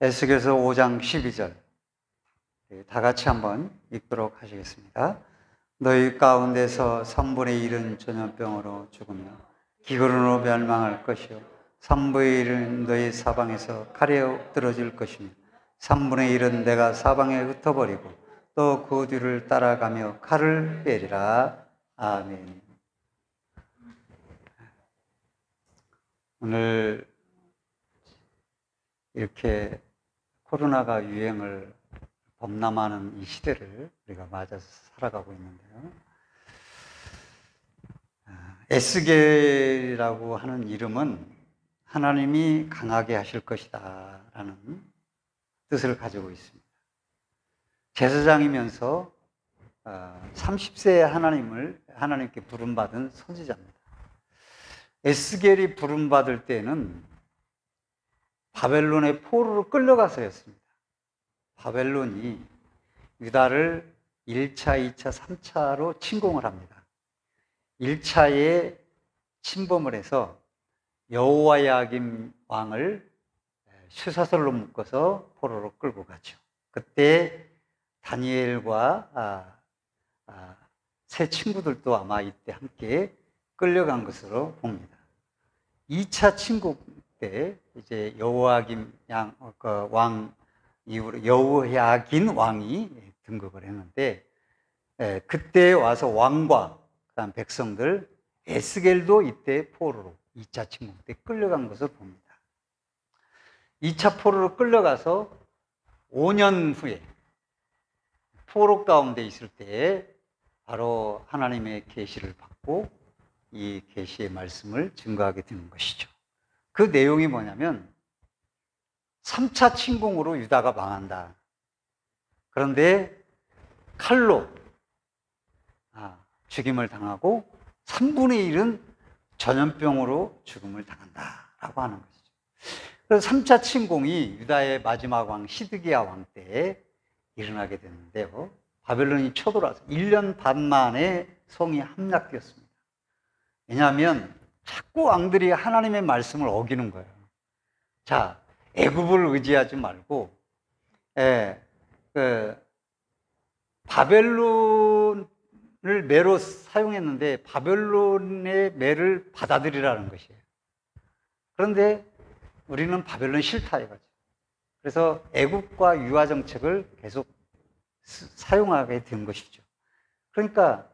에스겔서 5장 12절 다 같이 한번 읽도록 하시겠습니다. 너희 가운데서 3분의 1은 전염병으로 죽으며 기근으로 멸망할 것이요 3분의 1은 너희 사방에서 칼에 엎드러질 것이며 3분의 1은 내가 사방에 흩어버리고 또 그 뒤를 따라가며 칼을 빼리라. 아멘. 오늘 이렇게 코로나가 유행을 범람하는 이 시대를 우리가 맞아서 살아가고 있는데요. 에스겔이라고 하는 이름은 하나님이 강하게 하실 것이다 라는 뜻을 가지고 있습니다. 제사장이면서 30세에 하나님께 부름받은 선지자입니다. 에스겔이 부름받을 때는 바벨론의 포로로 끌려가서였습니다. 바벨론이 유다를 1차, 2차, 3차로 침공을 합니다. 1차에 침범을 해서 여호야김 왕을 쇠사슬로 묶어서 포로로 끌고 가죠. 그때 다니엘과 세 친구들도 아마 이때 함께 끌려간 것으로 봅니다. 2차 침공 때 이제 여호야김 왕 이후로 여호야긴 왕이 등극을 했는데 그때 와서 왕과 그다음 백성들 에스겔도 이때 포로로 2차 침공 때 끌려간 것을 봅니다. 2차 포로로 끌려가서 5년 후에 포로 가운데 있을 때 바로 하나님의 계시를 받고 이 계시의 말씀을 증거하게 되는 것이죠. 그 내용이 뭐냐면 3차 침공으로 유다가 망한다. 그런데 칼로 죽임을 당하고 3분의 1은 전염병으로 죽음을 당한다라고 하는 것이죠. 그래서 3차 침공이 유다의 마지막 왕 시드기야 왕 때에 일어나게 되는데요. 바벨론이 쳐들어와서 1년 반 만에 성이 함락되었습니다. 왜냐하면 자꾸 왕들이 하나님의 말씀을 어기는 거예요. 자, 애굽을 의지하지 말고 바벨론을 매로 사용했는데 바벨론의 매를 받아들이라는 것이에요. 그런데 우리는 바벨론 싫다 이거죠. 그래서 애굽과 유화 정책을 계속 사용하게 된 것이죠. 그러니까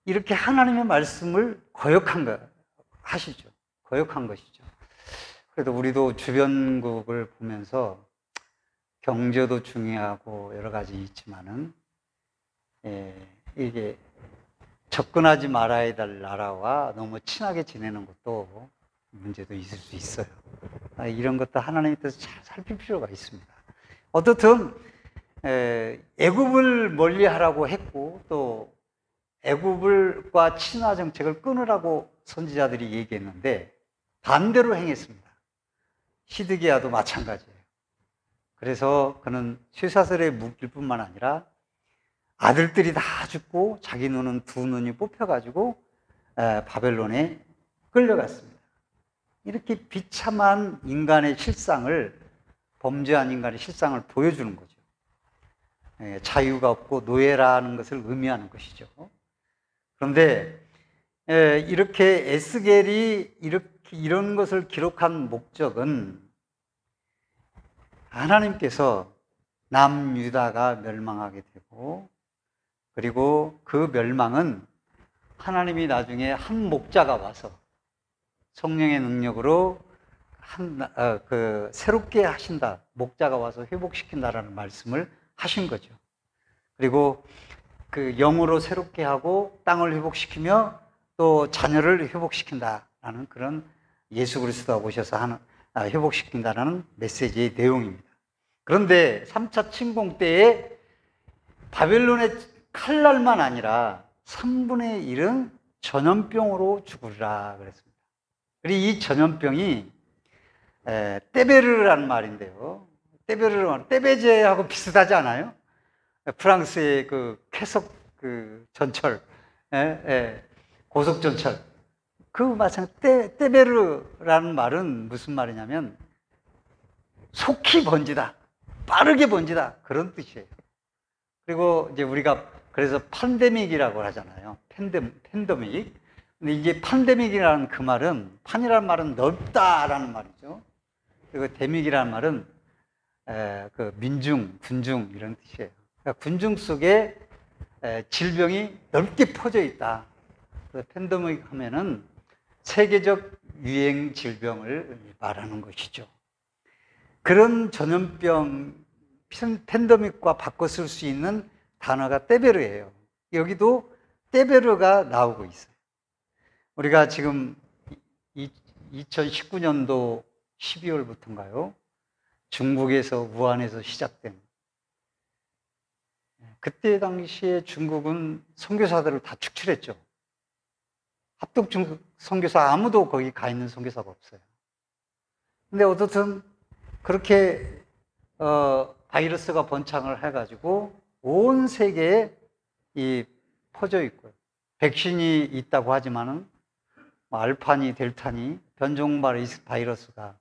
이렇게 하나님의 말씀을 거역한 것이죠. 그래도 우리도 주변국을 보면서 경제도 중요하고 여러 가지 있지만은 이게 접근하지 말아야 될 나라와 너무 친하게 지내는 것도 문제도 있을 수 있어요. 이런 것도 하나님의 뜻을 잘 살필 필요가 있습니다. 어떻든 애굽을 멀리하라고 했고 또 애굽과 친화 정책을 끊으라고 선지자들이 얘기했는데 반대로 행했습니다. 시드기야도 마찬가지예요. 그래서 그는 쇠사슬에 묶일 뿐만 아니라 아들들이 다 죽고 자기 눈은 두 눈이 뽑혀가지고 바벨론에 끌려갔습니다. 이렇게 비참한 인간의 실상을, 범죄한 인간의 실상을 보여주는 거죠. 자유가 없고 노예라는 것을 의미하는 것이죠. 그런데 이렇게 에스겔이 이런 것을 기록한 목적은 하나님께서 남유다가 멸망하게 되고 그리고 그 멸망은 하나님이 나중에 한 목자가 와서 성령의 능력으로 새롭게 하신다. 목자가 와서 회복시킨다라는 말씀을 하신 거죠. 그리고 그 영으로 새롭게 하고 땅을 회복시키며 또 자녀를 회복시킨다라는 그런 예수 그리스도가 오셔서 회복시킨다라는 메시지의 내용입니다. 그런데 3차 침공 때에 바벨론의 칼날만 아니라 3분의 1은 전염병으로 죽으리라 그랬습니다. 그리고 이 전염병이 떼베르라는 말인데요. 떼베제하고 비슷하지 않아요? 프랑스의 그 쾌속 그 전철, 고속 전철. 그 마찬가지 떼베르라는 말은 무슨 말이냐면 속히 번지다, 빠르게 번지다, 그런 뜻이에요. 그리고 이제 우리가 그래서 팬데믹이라고 하잖아요. 팬데믹. 근데 이게 팬데믹이라는 그 말은, 판이라는 말은 넓다라는 말이죠. 그리고 데믹이라는 말은 그 민중, 군중 이런 뜻이에요. 그러니까 군중 속에 질병이 넓게 퍼져 있다. 그래서 팬데믹 하면은 세계적 유행 질병을 말하는 것이죠. 그런 전염병 팬데믹과 바꿔 쓸 수 있는 단어가 떼베르예요. 여기도 떼베르가 나오고 있어요. 우리가 지금 2019년도 12월부터인가요? 중국에서 우한에서 시작된, 그때 당시에 중국은 선교사들을 다 축출했죠. 합독 중국 선교사 아무도 거기 가 있는 선교사가 없어요. 근데 어떻든 그렇게 바이러스가 번창을 해가지고 온 세계에 퍼져 있고요. 백신이 있다고 하지만은 알파니 델타니 변종 바이러스가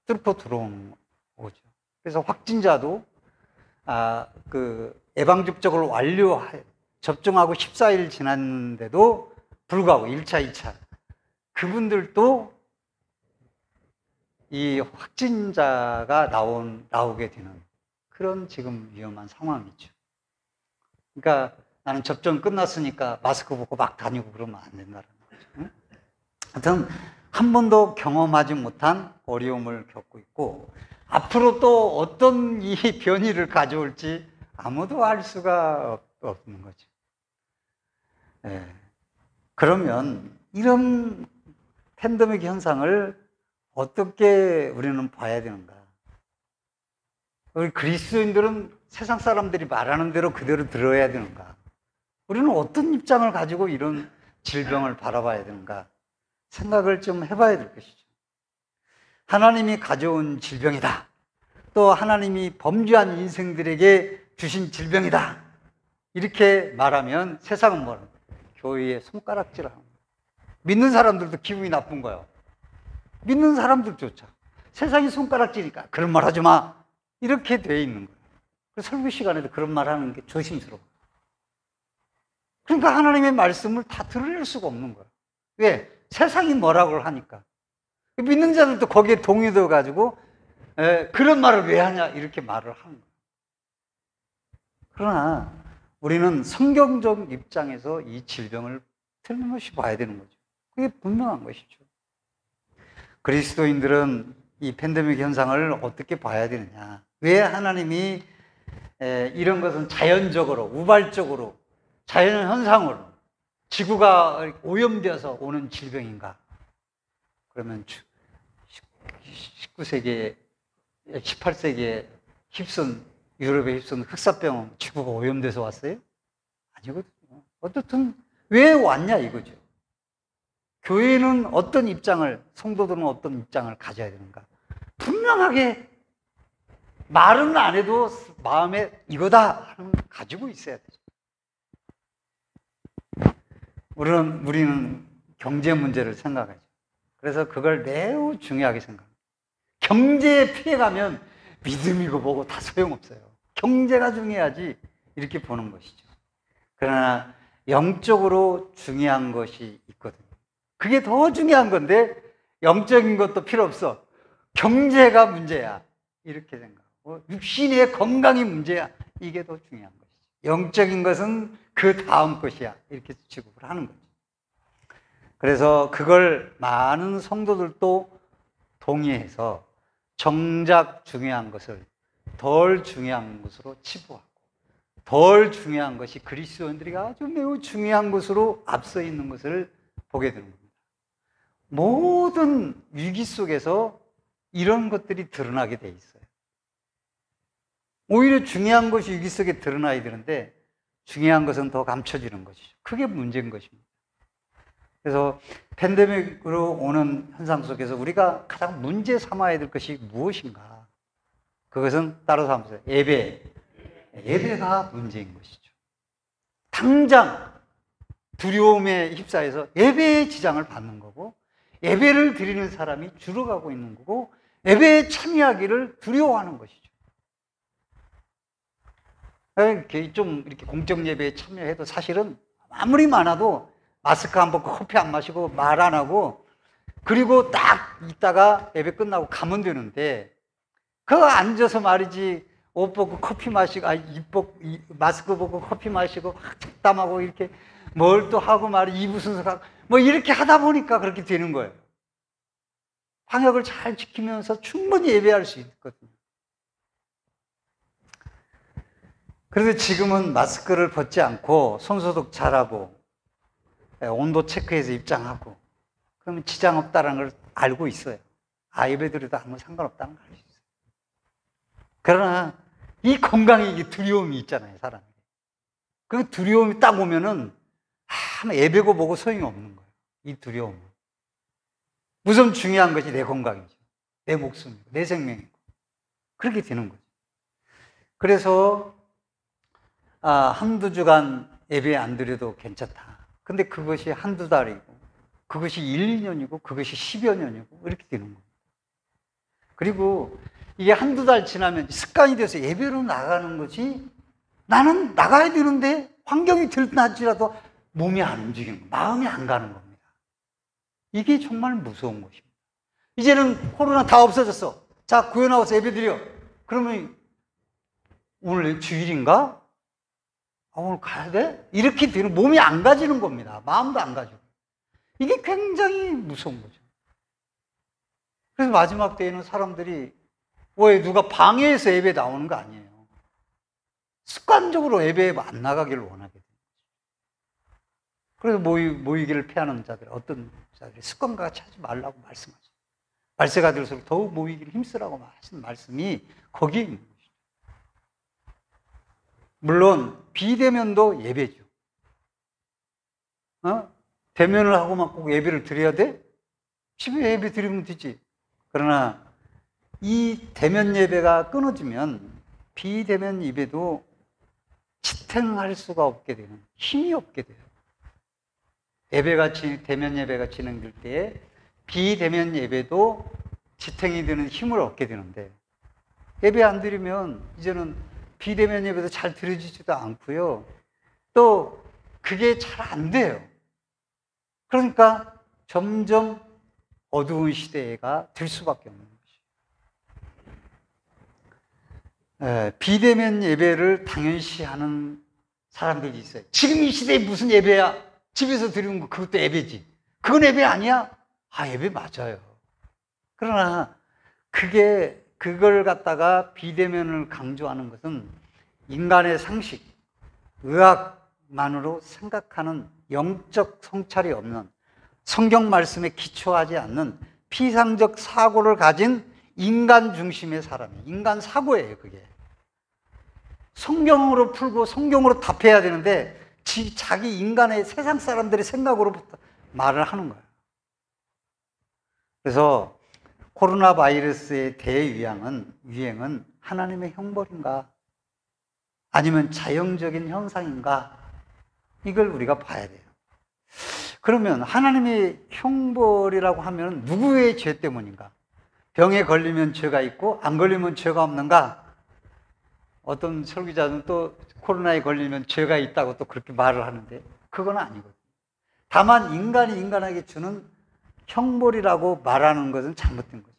뚫고 들어오는 거죠. 그래서 확진자도 예방접종을 접종하고 14일 지났는데도 불구하고 1차, 2차 그분들도 이 확진자가 나오게 되는 그런 지금 위험한 상황이죠. 그러니까 나는 접종 끝났으니까 마스크 벗고 막 다니고 그러면 안 된다는 거죠. 하여튼 한 번도 경험하지 못한 어려움을 겪고 있고, 앞으로 또 어떤 이 변이를 가져올지 아무도 알 수가 없는 거죠. 그러면 이런 팬데믹 현상을 어떻게 우리는 봐야 되는가? 우리 그리스도인들은 세상 사람들이 말하는 대로 그대로 들어야 되는가? 우리는 어떤 입장을 가지고 이런 질병을 바라봐야 되는가? 생각을 좀 해봐야 될 것이죠. 하나님이 가져온 질병이다. 또 하나님이 범죄한 인생들에게 주신 질병이다. 이렇게 말하면 세상은 뭐라고? 교회에 손가락질하는 거예요. 믿는 사람들도 기분이 나쁜 거예요. 믿는 사람들조차 세상이 손가락질이니까 그런 말 하지 마, 이렇게 돼 있는 거예요. 그래서 설교 시간에도 그런 말 하는 게 조심스러워요. 그러니까 하나님의 말씀을 다 들을 수가 없는 거예요. 왜? 세상이 뭐라고 하니까. 믿는 자들도 거기에 동의되어 가지고 그런 말을 왜 하냐 이렇게 말을 하는 거예요. 그러나 우리는 성경적 입장에서 이 질병을 틀림없이 봐야 되는 거죠. 그게 분명한 것이죠. 그리스도인들은 이 팬데믹 현상을 어떻게 봐야 되느냐? 왜 하나님이 이런 것은 자연적으로, 우발적으로, 자연 현상으로 지구가 오염되어서 오는 질병인가? 그러면 19세기에, 18세기에 유럽에 휩쓴 흑사병 지구가 오염돼서 왔어요? 아니거든요. 어떻든 왜 왔냐 이거죠. 교회는 어떤 입장을, 성도들은 어떤 입장을 가져야 되는가? 분명하게 말은 안 해도 마음에 이거다 하는 걸 가지고 있어야 되죠. 우리는 경제 문제를 생각하죠. 그래서 그걸 매우 중요하게 생각합니다. 경제에 피해가면 믿음이고 뭐고 다 소용없어요. 경제가 중요하지 이렇게 보는 것이죠. 그러나 영적으로 중요한 것이 있거든요. 그게 더 중요한 건데 영적인 것도 필요 없어. 경제가 문제야. 이렇게 생각하고 육신의 건강이 문제야. 이게 더 중요한 것이죠. 영적인 것은 그 다음 것이야. 이렇게 취급을 하는 거죠. 그래서 그걸 많은 성도들도 동의해서 정작 중요한 것을 덜 중요한 것으로 치부하고 덜 중요한 것이 그리스도인들이 아주 매우 중요한 것으로 앞서 있는 것을 보게 되는 겁니다. 모든 위기 속에서 이런 것들이 드러나게 돼 있어요. 오히려 중요한 것이 위기 속에 드러나야 되는데 중요한 것은 더 감춰지는 것이죠. 그게 문제인 것입니다. 그래서 팬데믹으로 오는 현상 속에서 우리가 가장 문제 삼아야 될 것이 무엇인가? 그것은 따라서 한번 보세요. 예배가 문제인 것이죠. 당장 두려움에 휩싸여서 예배의 지장을 받는 거고 예배를 드리는 사람이 줄어가고 있는 거고 예배에 참여하기를 두려워하는 것이죠. 이렇게 좀 이렇게 공적 예배에 참여해도 사실은 아무리 많아도 마스크 안 벗고 커피 안 마시고 말 안 하고 그리고 딱 있다가 예배 끝나고 가면 되는데 그거 앉아서 말이지 옷 벗고 커피 마시고 마스크 벗고 커피 마시고 잡담하고 이렇게 뭘 또 하고 말이 이부 순서가 뭐 이렇게 하다 보니까 그렇게 되는 거예요. 방역을 잘 지키면서 충분히 예배할 수 있거든요. 그래서 지금은 마스크를 벗지 않고 손소독 잘하고 온도 체크해서 입장하고 그러면 지장 없다는 걸 알고 있어요. 예배드려도 아무 상관없다는 걸 알고 있어요. 그러나 이 건강에 이게 두려움이 있잖아요, 사람이. 그 두려움이 딱 오면은 예배고 뭐고 소용이 없는 거예요. 이 두려움은. 우선 중요한 것이 내 건강이죠. 내 목숨이고 내 생명이고 그렇게 되는 거죠. 그래서 한두 주간 예배 안 드려도 괜찮다. 근데 그것이 한두 달이고 그것이 1, 2년이고 그것이 10여 년이고 이렇게 되는 겁니다. 그리고 이게 한두 달 지나면 습관이 돼서 예배로 나가는 거지 나는 나가야 되는데 환경이 들나지라도 몸이 안 움직이는 거예요. 마음이 안 가는 겁니다. 이게 정말 무서운 것입니다. 이제는 코로나 다 없어졌어. 자, 교회 나와서 예배 드려. 그러면 오늘 주일인가? 오늘 가야 돼? 이렇게 되는 몸이 안 가지는 겁니다. 마음도 안 가지고. 이게 굉장히 무서운 거죠. 그래서 마지막 때에는 사람들이 왜 누가 방해해서 예배 나오는 거 아니에요. 습관적으로 예배에 안 나가기를 원하게 돼요. 그래서 모이기를 피하는 자들, 어떤 자들이 습관과 같이 하지 말라고 말씀하죠. 말세가 들수록 더욱 모이기를 힘쓰라고 하신 말씀이 거기에 있는 것이죠. 물론 비대면도 예배죠. 대면을 하고만 꼭 예배를 드려야 돼? 집에 예배 드리면 되지. 그러나 이 대면 예배가 끊어지면 비대면 예배도 지탱할 수가 없게 되는, 힘이 없게 돼요. 대면 예배가 진행될 때에 비대면 예배도 지탱이 되는 힘을 얻게 되는데 예배 안 드리면 이제는 비대면 예배도 잘 드려지지도 않고요. 또 그게 잘 안 돼요. 그러니까 점점 어두운 시대가 될 수밖에 없는 것이에요. 비대면 예배를 당연시하는 사람들이 있어요. 지금 이 시대에 무슨 예배야? 집에서 드리는 거 그것도 예배지. 그건 예배 아니야? 예배 맞아요. 그러나 그걸 갖다가 비대면을 강조하는 것은 인간의 상식, 의학만으로 생각하는 영적 성찰이 없는 성경 말씀에 기초하지 않는 피상적 사고를 가진 인간 중심의 사람이에요. 인간 사고예요, 그게. 성경으로 풀고 성경으로 답해야 되는데 자기 인간의 세상 사람들의 생각으로부터 말을 하는 거예요. 그래서 코로나 바이러스의 대유행은 하나님의 형벌인가? 아니면 자연적인 현상인가? 이걸 우리가 봐야 돼요. 그러면 하나님의 형벌이라고 하면 누구의 죄 때문인가? 병에 걸리면 죄가 있고 안 걸리면 죄가 없는가? 어떤 설교자는 또 코로나에 걸리면 죄가 있다고 또 그렇게 말을 하는데 그건 아니거든요. 다만 인간이 인간에게 주는 형벌이라고 말하는 것은 잘못된 거죠.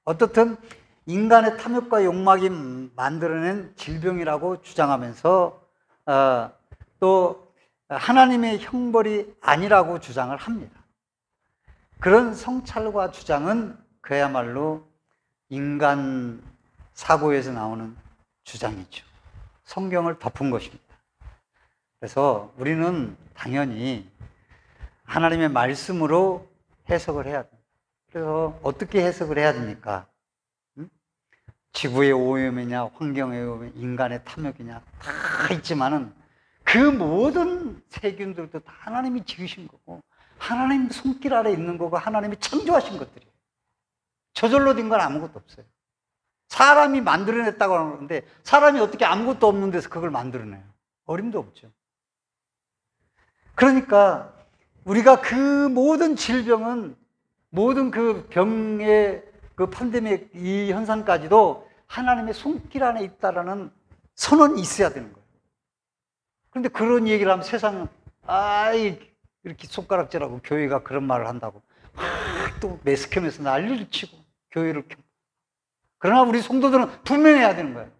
어떻든 인간의 탐욕과 욕망이 만들어낸 질병이라고 주장하면서 또 하나님의 형벌이 아니라고 주장을 합니다. 그런 성찰과 주장은 그야말로 인간 사고에서 나오는 주장이죠. 성경을 덮은 것입니다. 그래서 우리는 당연히 하나님의 말씀으로 해석을 해야 됩니다. 그래서 어떻게 해석을 해야 됩니까? 지구의 오염이냐, 환경의 오염, 인간의 탐욕이냐 다 있지만은 그 모든 세균들도 다 하나님이 지으신 거고 하나님 손길 아래 있는 거고 하나님이 창조하신 것들이에요. 저절로 된 건 아무것도 없어요. 사람이 만들어냈다고 하는데 사람이 어떻게 아무것도 없는 데서 그걸 만들어내요? 어림도 없죠. 그러니까 우리가 그 모든 질병은 모든 그 병의 그 팬데믹 이 현상까지도 하나님의 손길 안에 있다라는 선언이 있어야 되는 거예요. 그런데 그런 얘기를 하면 세상은 이렇게 손가락질하고 교회가 그런 말을 한다고 또 매스컴에서 난리를 치고 교회를 그러나 우리 성도들은 분명해야 되는 거예요.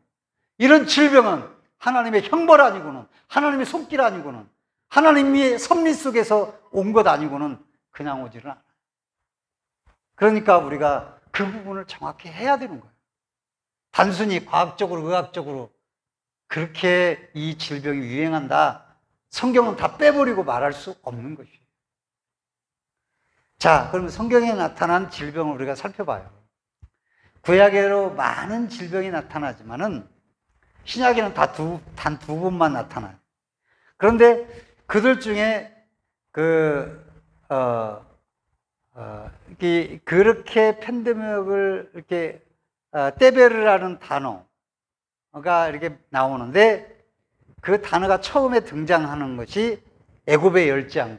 이런 질병은 하나님의 형벌 아니고는 하나님의 손길 아니고는 하나님의 섭리 속에서 온 것 아니고는 그냥 오지는 않아요. 그러니까 우리가 그 부분을 정확히 해야 되는 거예요. 단순히 과학적으로 의학적으로 그렇게 이 질병이 유행한다, 성경은 다 빼버리고 말할 수 없는 것이에요. 자, 그러면 성경에 나타난 질병을 우리가 살펴봐요. 구약에로 많은 질병이 나타나지만은 신약에는 단 두 번만 나타나요. 그런데 그들 중에 그렇게 팬데믹을 이렇게 떼베르라는 단어가 이렇게 나오는데 그 단어가 처음에 등장하는 것이 애굽의 열재앙이에요.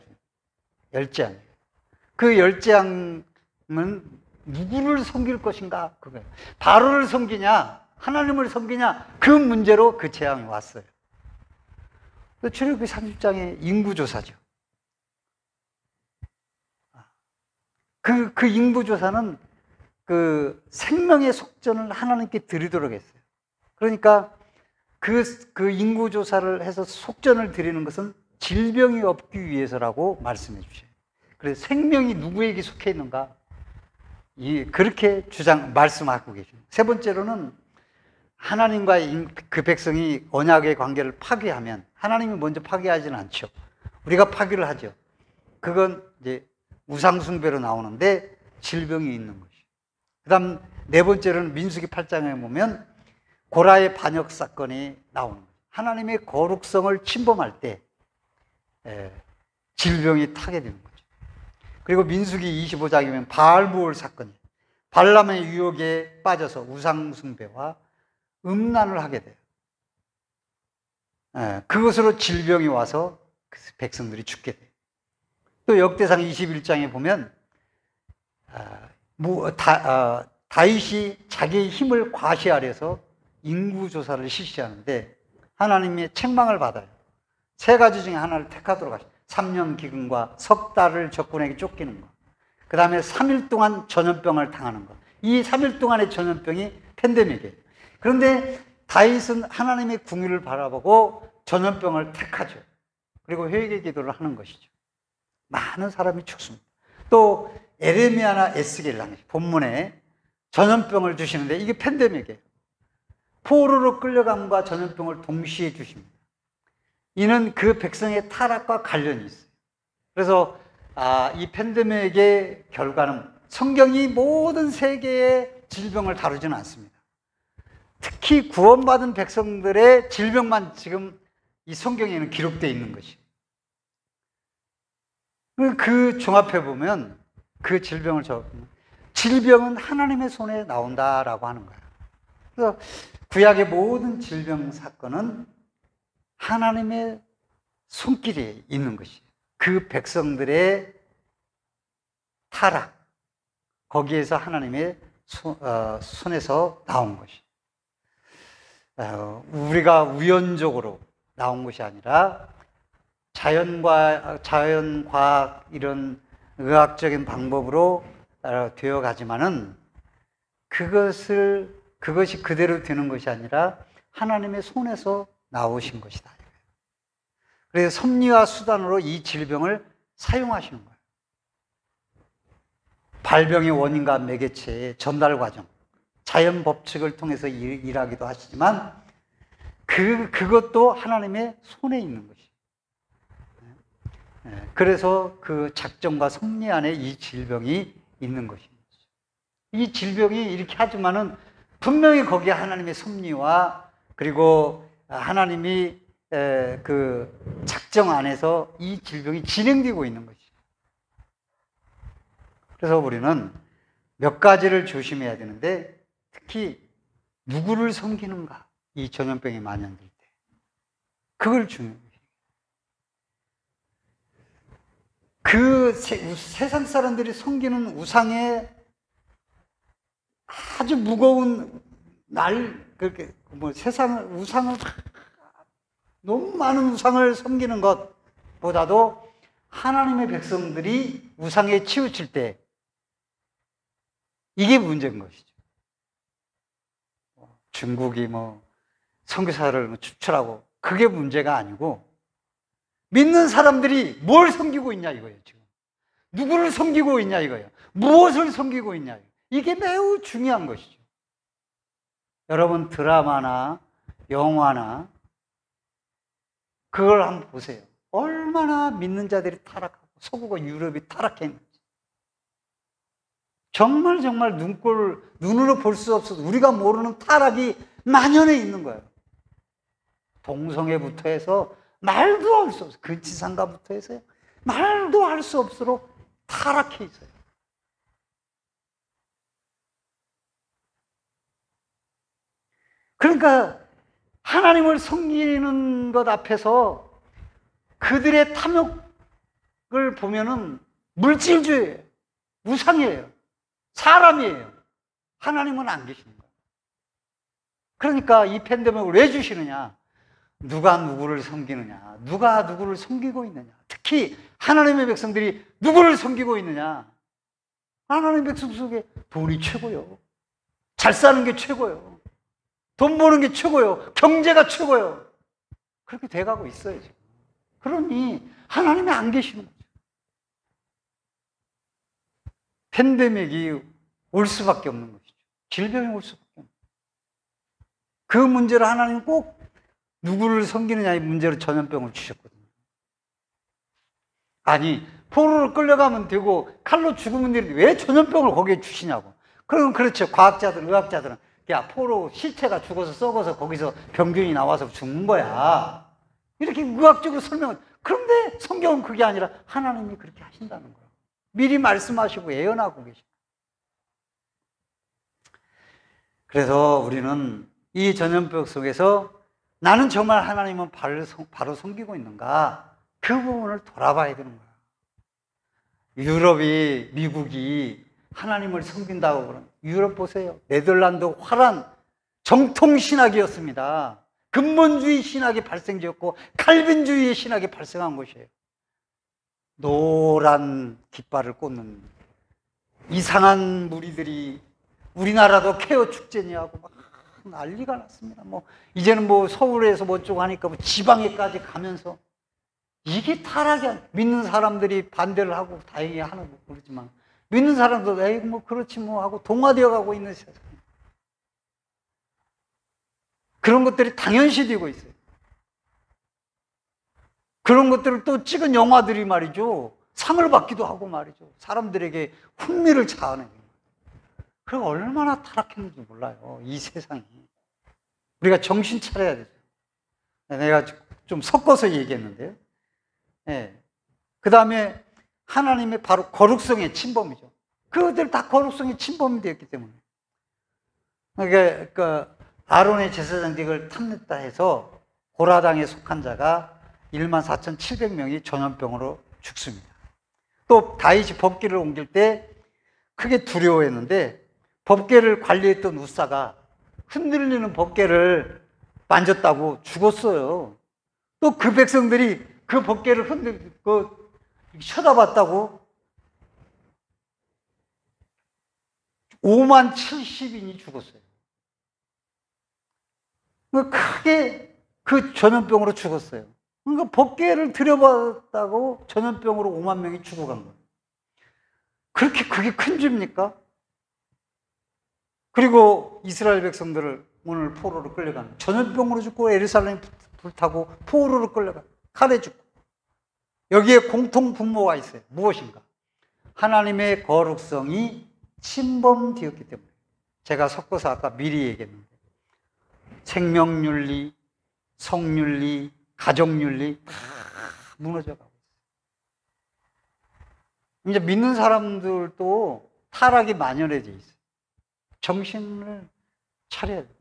그 열재앙은 누구를 섬길 것인가? 그거예요. 바로를 섬기냐, 하나님을 섬기냐, 그 문제로 그 재앙이 왔어요. 출애굽기 30장의 인구조사죠. 그 인구조사는 그 생명의 속전을 하나님께 드리도록 했어요. 그러니까 그 인구조사를 해서 속전을 드리는 것은 질병이 없기 위해서라고 말씀해 주셔요. 그래서 생명이 누구에게 속해 있는가? 그렇게 말씀하고 계십니다. 세 번째로는 하나님과의 그 백성이 언약의 관계를 파괴하면 하나님이 먼저 파괴하지는 않죠. 우리가 파괴를 하죠. 그건 이제 우상숭배로 나오는데 질병이 있는 것이죠. 그 다음 네 번째로는 민수기 8장에 보면 고라의 반역 사건이 나오는 거예요. 하나님의 거룩성을 침범할 때 질병이 타게 되는 거죠. 그리고 민수기 25장이면 바알부올 사건이 발람의 유혹에 빠져서 우상숭배와 음란을 하게 돼요. 그것으로 질병이 와서 백성들이 죽게 돼요. 또 역대상 21장에 보면 다윗이 자기의 힘을 과시하려서 인구조사를 실시하는데 하나님의 책망을 받아요. 세 가지 중에 하나를 택하도록 하시죠. 3년 기근과 석 달을 적군에게 쫓기는 것, 그 다음에 3일 동안 전염병을 당하는 것. 이 3일 동안의 전염병이 팬데믹이에요. 그런데 다윗은 하나님의 궁유를 바라보고 전염병을 택하죠. 그리고 회개 기도를 하는 것이죠. 많은 사람이 죽습니다. 또 에레미야나 에스겔 본문에 전염병을 주시는데 이게 팬데믹이에요. 포로로 끌려감과 전염병을 동시에 주십니다. 이는 그 백성의 타락과 관련이 있어요. 그래서 이 팬데믹의 결과는 성경이 모든 세계의 질병을 다루지는 않습니다. 특히 구원받은 백성들의 질병만 지금 이 성경에는 기록되어 있는 것이에요. 그 종합해 보면 그 질병을 적으면 질병은 하나님의 손에 나온다라고 하는 거예요. 그래서 구약의 모든 질병 사건은 하나님의 손길이 있는 것이에요. 그 백성들의 타락, 거기에서 하나님의 손에서 나온 것이. 우리가 우연적으로 나온 것이 아니라 자연과학 이런 의학적인 방법으로 되어 가지만은 그것이 그대로 되는 것이 아니라 하나님의 손에서 나오신 것이다. 그래서 섭리와 수단으로 이 질병을 사용하시는 거예요. 발병의 원인과 매개체의 전달 과정, 자연 법칙을 통해서 일하기도 하시지만 그것도 하나님의 손에 있는 것이에요. 그래서 그 작정과 섭리 안에 이 질병이 있는 것입니다. 이 질병이 이렇게 하지만은 분명히 거기에 하나님의 섭리와 그리고 하나님이 그 작정 안에서 이 질병이 진행되고 있는 것이죠. 그래서 우리는 몇 가지를 조심해야 되는데 특히 누구를 섬기는가, 이 전염병이 만연될 때 그걸 중요해요. 그 세상 사람들이 섬기는 우상의 아주 무거운 그렇게 우상을 너무 많은 우상을 섬기는 것보다도 하나님의 백성들이 우상에 치우칠 때 이게 문제인 것이죠. 중국이 선교사를 추출하고 그게 문제가 아니고 믿는 사람들이 뭘 섬기고 있냐 이거예요. 지금 누구를 섬기고 있냐 이거예요. 무엇을 섬기고 있냐 이게 매우 중요한 것이죠. 여러분 드라마나 영화나 그걸 한번 보세요. 얼마나 믿는 자들이 타락하고 서구가 유럽이 타락했는지. 정말 눈으로 볼 수 없어도 우리가 모르는 타락이 만연해 있는 거예요. 동성애부터 해서 말도 할 수 없어요. 근치상가부터 해서 말도 할 수 없도록 타락해 있어요. 그러니까 하나님을 섬기는 것 앞에서 그들의 탐욕을 보면은 물질주의예요. 우상이에요. 사람이에요. 하나님은 안 계시는 거예요. 그러니까 이 팬데믹을 왜 주시느냐? 누가 누구를 섬기느냐? 누가 누구를 섬기고 있느냐? 특히 하나님의 백성들이 누구를 섬기고 있느냐? 하나님의 백성 속에 돈이 최고요. 잘 사는 게 최고요. 돈 버는 게 최고요. 경제가 최고요. 그렇게 돼가고 있어요, 지금. 그러니 하나님이 안 계시는 거죠. 팬데믹이 올 수밖에 없는 것이죠. 질병이 올 수밖에 없는 거죠. 그 문제를 하나님 꼭 누구를 섬기느냐의 문제로 전염병을 주셨거든요. 아니, 포로로 끌려가면 되고 칼로 죽으면 되는데 왜 전염병을 거기에 주시냐고. 그럼 그렇죠. 과학자들, 의학자들은 야, 포로 실체가 죽어서 썩어서 거기서 병균이 나와서 죽는 거야. 이렇게 의학적으로 설명을. 그런데 성경은 그게 아니라 하나님이 그렇게 하신다는 거예요. 미리 말씀하시고 예언하고 계십니다. 그래서 우리는 이 전염병 속에서 나는 정말 하나님은 바로 섬기고 있는가? 그 부분을 돌아봐야 되는 거예요. 유럽이, 미국이 하나님을 섬긴다고 그러는 유럽 보세요. 네덜란드 화란 정통 신학이었습니다. 근본주의 신학이 발생되었고 칼빈주의의 신학이 발생한 것이에요. 노란 깃발을 꽂는 이상한 무리들이 우리나라도 케어 축제냐고 막 난리가 났습니다. 이제는 서울에서 어쩌고 하니까 지방에까지 가면서 이게 타락이 믿는 사람들이 반대를 하고 다행히 하는 거 그러지만 믿는 사람도 에이 그렇지 하고 동화되어 가고 있는 세상. 그런 것들이 당연시되고 있어요. 그런 것들을 또 찍은 영화들이 말이죠. 상을 받기도 하고 말이죠. 사람들에게 흥미를 자아내는 거예요. 그리고 얼마나 타락했는지 몰라요. 이 세상이. 우리가 정신 차려야 되죠. 내가 좀 섞어서 얘기했는데요. 네. 그 다음에 하나님의 바로 거룩성의 침범이죠. 그들 다 거룩성의 침범이 되었기 때문에. 그러니까 아론의 제사장직을 탐냈다 해서 고라당에 속한 자가 14,700명이 전염병으로 죽습니다. 또 다윗이 법궤를 옮길 때 크게 두려워했는데 법궤를 관리했던 우사가 흔들리는 법궤를 만졌다고 죽었어요. 또 그 백성들이 그 법궤를 쳐다봤다고 50,070인이 죽었어요. 크게 그 전염병으로 죽었어요. 그러니까 법궤를 들여봤다고 전염병으로 50,000명이 죽어간 거예요. 그게 큰 죄입니까? 그리고 이스라엘 백성들을 오늘 포로로 끌려간 전염병으로 죽고 예루살렘 불타고 포로로 끌려간 칼에 죽고 여기에 공통 분모가 있어요. 무엇인가? 하나님의 거룩성이 침범되었기 때문에. 제가 섞어서 아까 미리 얘기했는데 생명윤리, 성윤리, 가정윤리 다 무너져가고 있어요. 이제 믿는 사람들도 타락이 만연해져 있어요. 정신을 차려야 돼요.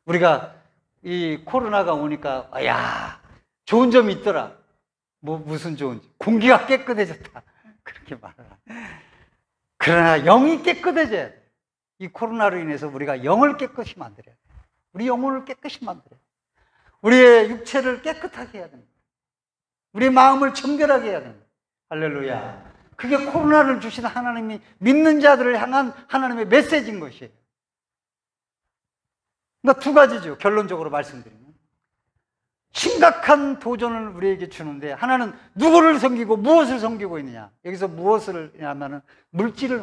우리가 이 코로나가 오니까 야 좋은 점이 있더라. 무슨 좋은지. 공기가 깨끗해졌다. 그렇게 말을. 그러나 영이 깨끗해져야 돼. 이 코로나로 인해서 우리가 영을 깨끗이 만들어야 돼요. 우리 영혼을 깨끗이 만들어야 돼요. 우리의 육체를 깨끗하게 해야 됩니다. 우리 마음을 정결하게 해야 됩니다. 할렐루야. 그게 코로나를 주신 하나님이 믿는 자들을 향한 하나님의 메시지인 것이에요. 그러니까 두 가지죠. 결론적으로 말씀드리면. 심각한 도전을 우리에게 주는데 하나는 누구를 섬기고 무엇을 섬기고 있느냐. 여기서 무엇을 하냐면 물질을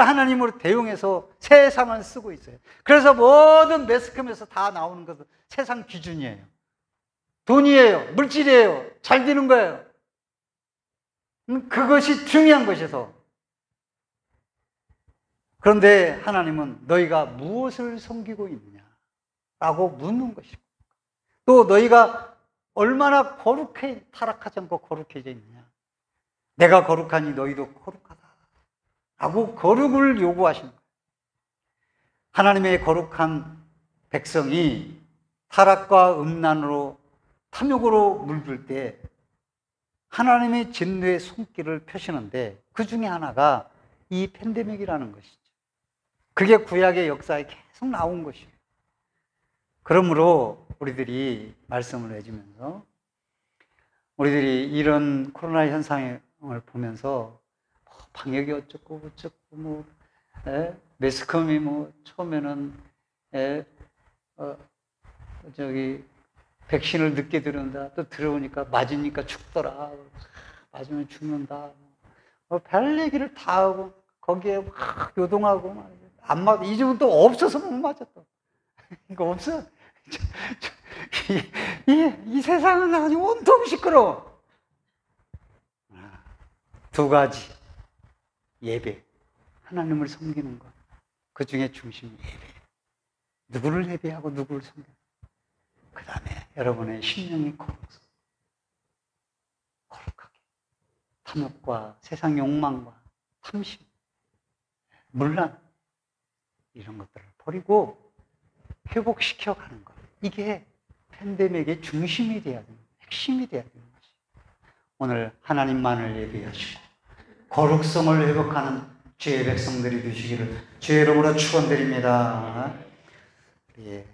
하나님으로 대용해서 세상을 쓰고 있어요. 그래서 모든 매스컴에서 다 나오는 것은 세상 기준이에요. 돈이에요. 물질이에요. 잘 되는 거예요. 그것이 중요한 것이어서. 그런데 하나님은 너희가 무엇을 섬기고 있느냐라고 묻는 것이고, 또 너희가 얼마나 거룩해, 타락하지 않고 거룩해져 있느냐. 내가 거룩하니 너희도 거룩하다 라고 거룩을 요구하시는 거예요. 하나님의 거룩한 백성이 타락과 음란으로 탐욕으로 물들 때 하나님의 진노의 손길을 펴시는데 그 중에 하나가 이 팬데믹이라는 것이죠. 그게 구약의 역사에 계속 나온 것이에요. 그러므로 우리들이 말씀을 해주면서 우리들이 이런 코로나 현상을 보면서 방역이 어쩌고 매스컴이 처음에는 백신을 늦게 들어온다. 또 들어오니까 맞으니까 죽더라. 맞으면 죽는다. 별 얘기를 다 하고 거기에 막 요동하고 안 맞. 이제는 또 없어서 못 맞아 또. 이거 없어. 이 세상은 아주 온통 시끄러워. 두 가지. 예배. 하나님을 섬기는 것. 그 중에 중심이 예배. 누구를 예배하고 누구를 섬겨. 그 다음에 여러분의 심령이 거룩하게. 탐욕과 세상 욕망과 탐심, 물란 이런 것들을 버리고 회복시켜 가는 것. 이게 팬데믹의 중심이 돼야 됩니다. 핵심이 돼야 되는 것이. 오늘 하나님만을 예배하시고 거룩성을 회복하는 주의 백성들이 되시기를 주의 이름으로 축원드립니다. 예.